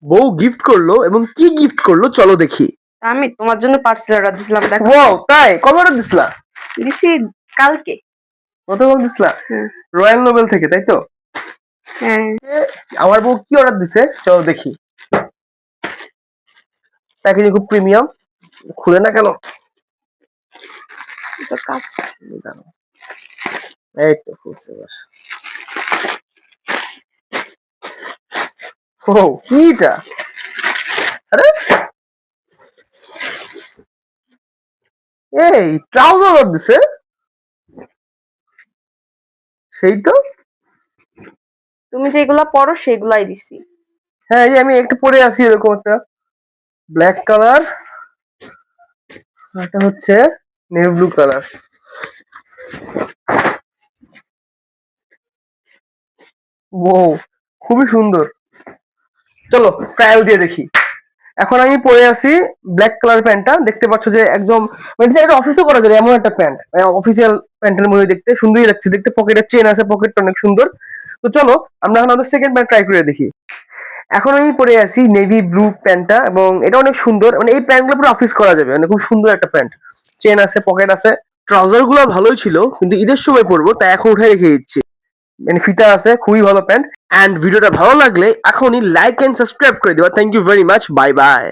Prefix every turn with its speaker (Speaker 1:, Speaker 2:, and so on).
Speaker 1: বউ গিফট করলো এবং কি গিফট করলো চলো দেখি।
Speaker 2: আমি তোমার জন্য পার্সেল অর্ডার দিছিলাম, দেখো।
Speaker 1: ওয়াও, তাই? কবে অর্ডার দিছিলা?
Speaker 2: দিছি কালকে।
Speaker 1: গতকাল দিছিলা? রয়্যাল নোবেল থেকে, তাই তো?
Speaker 2: হ্যাঁ।
Speaker 1: আমার বউ কি অর্ডার দিছে চলো দেখি। প্যাকেজিং খুব প্রিমিয়াম, খুলে না কেন?
Speaker 2: এটা কাজ।
Speaker 1: এই তো খুলছে এবার। ও কি এটা? আরে এই ট্রাউজার অর্ডার দিছে, সেই তো।
Speaker 2: তুমি যেগুলা পরো সেগুলাই দিছি।
Speaker 1: হ্যাঁ, এই আমি একটা পরে আছি এরকম একটা ব্ল্যাক কালার, এটা হচ্ছে নেভি ব্লু কালার। ও খুবই সুন্দর, চলো ট্রায়াল দিয়ে দেখি। এখন আমি পরে আছি ব্ল্যাক কালার প্যান্টটা, দেখতে পাচ্ছ যে একদম মানে এটা অফিসও করা যাবে এমন একটা প্যান্ট, অফিসিয়াল প্যান্টের মধ্যে দেখতে সুন্দরই লাগছে দেখতে। পকেটের চেন আছে, পকেটটা অনেক সুন্দর। তো চলো আমরা এখন আমাদের সেকেন্ড প্যান্ট ট্রাই করে দেখি। এখন আমি পরে আছি নেভি ব্লু প্যান্টটা, এবং এটা অনেক সুন্দর, মানে এই প্যান্ট গুলো পুরো অফিস করা যাবে, মানে খুব সুন্দর একটা প্যান্ট। চেন আছে, পকেট আছে। ট্রাউজার গুলো ভালোই ছিল, কিন্তু ঈদের সময় পরবো তাই এখন উঠে রেখে দিচ্ছি। মানে ফিতা আছে, খুবই ভালো প্যান্ট। এন্ড ভিডিওটা ভালো লাগলে এখনই লাইক এন্ড সাবস্ক্রাইব করে দিবা। Thank you very much, bye by.